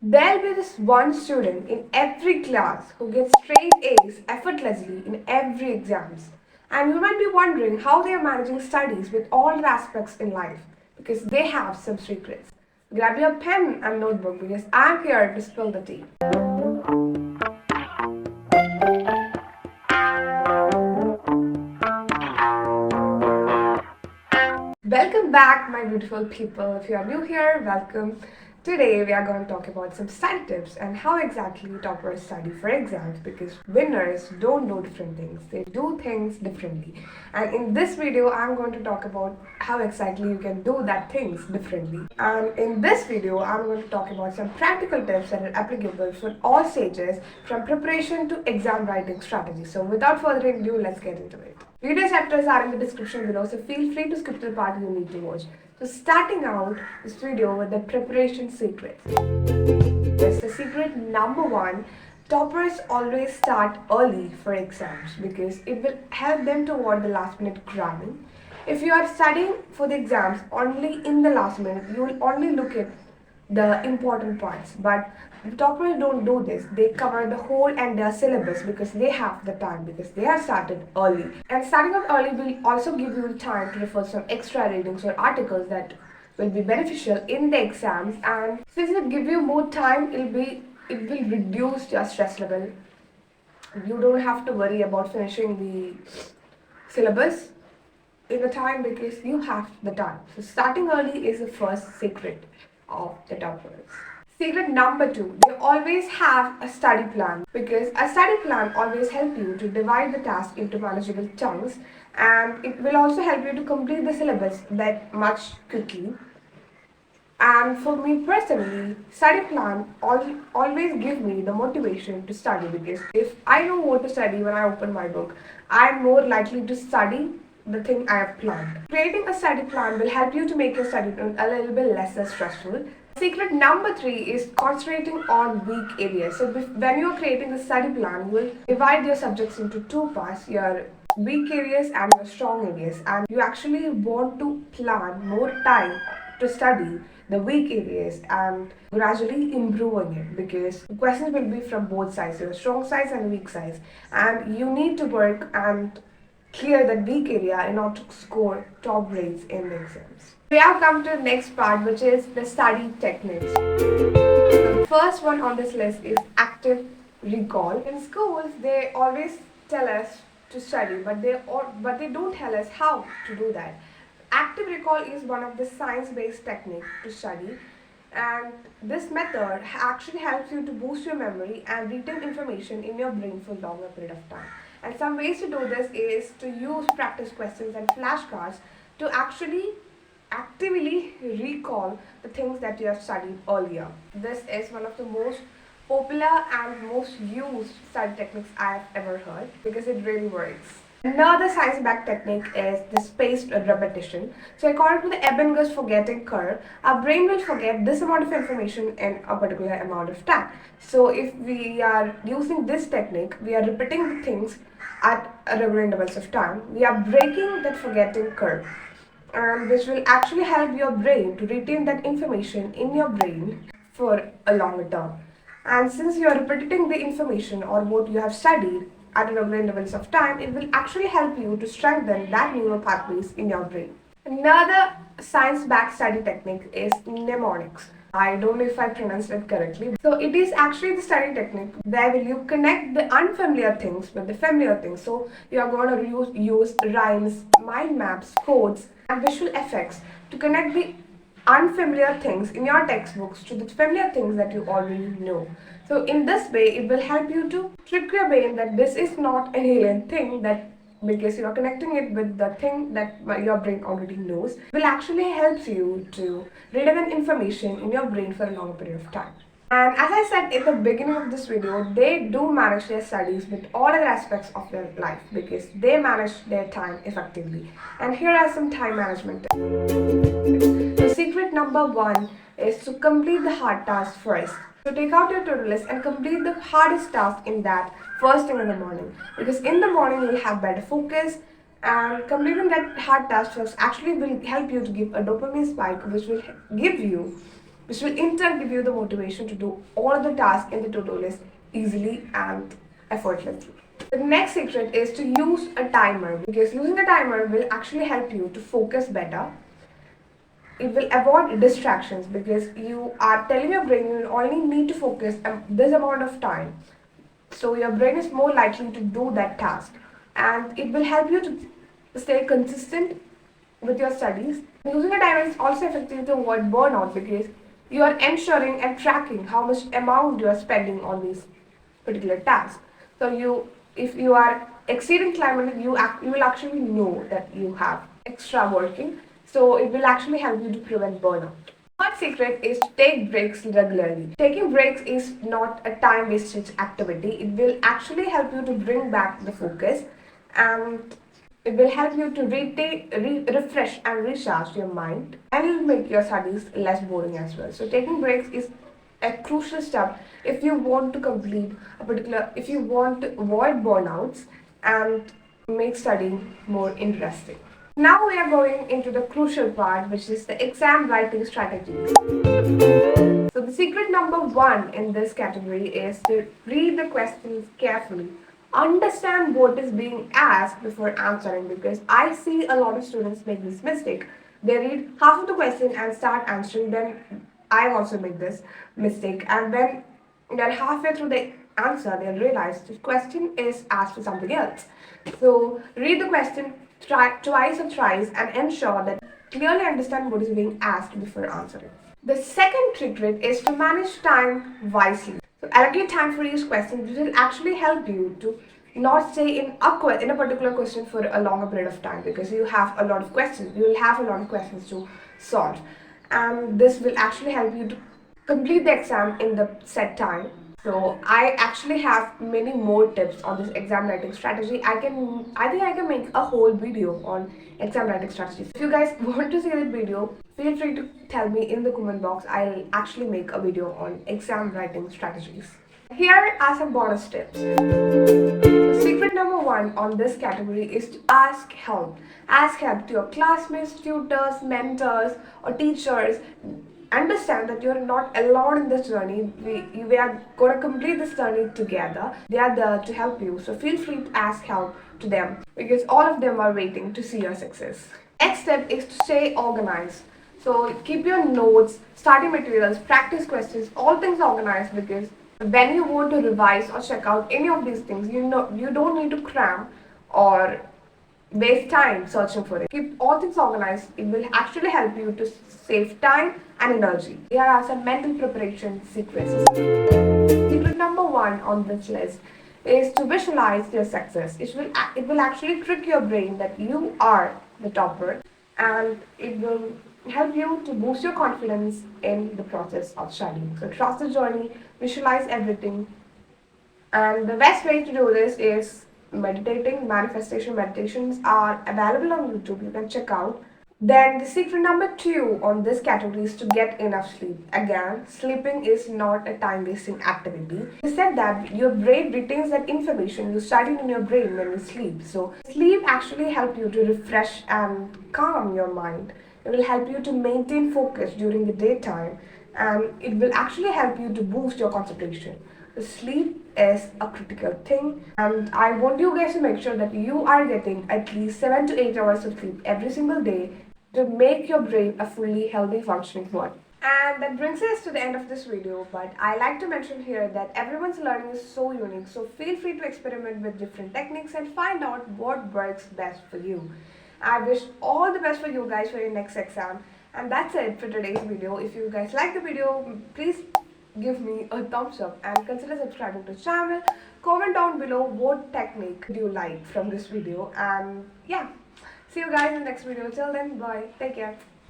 There'll be this one student in every class who gets straight A's effortlessly in every exams. And you might be wondering how they are managing studies with all the aspects in life because they have some secrets. Grab your pen and notebook because I'm here to spill the tea. Welcome back, my beautiful people. If you are new here, welcome. Today, we are going to talk about some study tips and how exactly toppers study for exams because winners don't do different things, they do things differently. And in this video, I'm going to talk about how exactly you can do that things differently. And in this video, I'm going to talk about some practical tips that are applicable for all stages from preparation to exam writing strategy. So, without further ado, let's get into it. Video chapters are in the description below, so feel free to skip to the part you need to watch. So starting out this video with the preparation secrets. Yes, the secret number one, toppers always start early for exams because it will help them to avoid the last minute cramming. If you are studying for the exams only in the last minute, you will only look at the important parts. But the toppers don't do this. They cover the whole and their syllabus because they have the time because they have started early. And starting out early will also give you time to refer some extra readings or articles that will be beneficial in the exams. And since it gives you more time, it will reduce your stress level. You don't have to worry about finishing the syllabus in the time because you have the time. So starting early is the first secret of the toppers. Secret number two, they always have a study plan because a study plan always help you to divide the task into manageable chunks and it will also help you to complete the syllabus that much quickly. And for me personally, study plan always give me the motivation to study because if I know what to study when I open my book, I'm more likely to study the thing I have planned. Creating a study plan will help you to make your study plan a little bit less stressful. Secret number three is concentrating on weak areas. So when you are creating the study plan, you will divide your subjects into two parts, your weak areas and your strong areas. And you actually want to plan more time to study the weak areas and gradually improving it because the questions will be from both sides, the strong sides and the weak sides. And you need to work and clear that weak area in order to score top grades in the exams. We have come to the next part, which is the study techniques. The first one on this list is active recall. In schools, they always tell us to study, but they don't tell us how to do that. Active recall is one of the science-based techniques to study, and this method actually helps you to boost your memory and retain information in your brain for a longer period of time. And some ways to do this is to use practice questions and flashcards to actually actively recall the things that you have studied earlier. This is one of the most popular and most used study techniques I have ever heard because it really works. Another science-backed technique is the spaced repetition. So according to the Ebbinghaus forgetting curve, our brain will forget this amount of information in a particular amount of time. So if we are using this technique, we are repeating the things at regular intervals of time. We are breaking that forgetting curve, which will actually help your brain to retain that information in your brain for a longer term. And since you are repeating the information or what you have studied at regular intervals of time, it will actually help you to strengthen that neural pathways in your brain. Another science-backed study technique is mnemonics. I don't know if I pronounced it correctly. So it is actually the study technique where will you connect the unfamiliar things with the familiar things. So you are going to use rhymes, mind maps, codes, and visual effects to connect the unfamiliar things in your textbooks to the familiar things that you already know. So in this way, it will help you to trick your brain that this is not an alien thing, that because you are connecting it with the thing that your brain already knows, will actually help you to retain information in your brain for a longer period of time. And as I said in the beginning of this video, they do manage their studies with all other aspects of their life because they manage their time effectively. And here are some time management tips. So secret number one is to complete the hard task first. So take out your to-do list and complete the hardest task in that first thing in the morning. Because in the morning you'll have better focus and completing that hard task first actually will help you to give a dopamine spike which will give you which will in turn give you the motivation to do all the tasks in the to-do list easily and effortlessly. The next secret is to use a timer, because using a timer will actually help you to focus better. It will avoid distractions because you are telling your brain you only need to focus this amount of time. So your brain is more likely to do that task, and it will help you to stay consistent with your studies. Using a timer is also effective to avoid burnout because you are ensuring and tracking how much amount you are spending on these particular tasks. So if you are exceeding time limit, you will actually know that you have extra working. So it will actually help you to prevent burnout. Third secret is to take breaks regularly. Taking breaks is not a time wasted activity. It will actually help you to bring back the focus, and it will help you to refresh and recharge your mind, and it will make your studies less boring as well. So taking breaks is a crucial step if you want to complete if you want to avoid burnouts and make studying more interesting. Now we are going into the crucial part, which is the exam writing strategies. So the secret number one in this category is to read the questions carefully. Understand what is being asked before answering, because I see a lot of students make this mistake. They read half of the question and start answering, then I also make this mistake, and when they're halfway through the answer, they realize the question is asked for something else. So read the question twice or thrice and ensure that you clearly understand what is being asked before answering. The second secret is to manage time wisely. So allocate time for each question, which will actually help you to not stay in a particular question for a longer period of time, because you have a lot of questions. You will have a lot of questions to solve, and this will actually help you to complete the exam in the set time. So I actually have many more tips on this exam writing strategy. I think I can make a whole video on exam writing strategies. If you guys want to see that video, feel free to tell me in the comment box. I'll actually make a video on exam writing strategies. Here are some bonus tips. Secret number one on this category is to ask help. Ask help to your classmates, tutors, mentors, or teachers. Understand that you're not alone in this journey. We are going to complete this journey together. They are there to help you. So feel free to ask help to them, because all of them are waiting to see your success. Next step is to stay organized. So keep your notes, study materials, practice questions, all things organized, because when you want to revise or check out any of these things, you don't need to cram or waste time searching for it. Keep all things organized. It will actually help you to save time and energy. Here are some mental preparation secrets. Secret number one on this list is to visualize your success. It will actually trick your brain that you are the topper, and it will help you to boost your confidence in the process of studying. So trust the journey, visualize everything, and the best way to do this is meditating. Manifestation meditations are available on YouTube. You can check out. Then the secret number two on this category is to get enough sleep. Again, sleeping is not a time-wasting activity. You said that your brain retains that information you studied in your brain when you sleep. So sleep actually helps you to refresh and calm your mind. It will help you to maintain focus during the daytime, and it will actually help you to boost your concentration. Sleep is a critical thing, and I want you guys to make sure that you are getting at least 7 to 8 hours of sleep every single day to make your brain a fully healthy functioning one. And that brings us to the end of this video, but I like to mention here that everyone's learning is so unique, so feel free to experiment with different techniques and find out what works best for you. I wish all the best for you guys for your next exam, and that's it for today's video. If you guys like the video, please give me a thumbs up and consider subscribing to the channel. Comment down below what technique do you like from this video, and yeah, see you guys in the next video. Till then, bye, take care.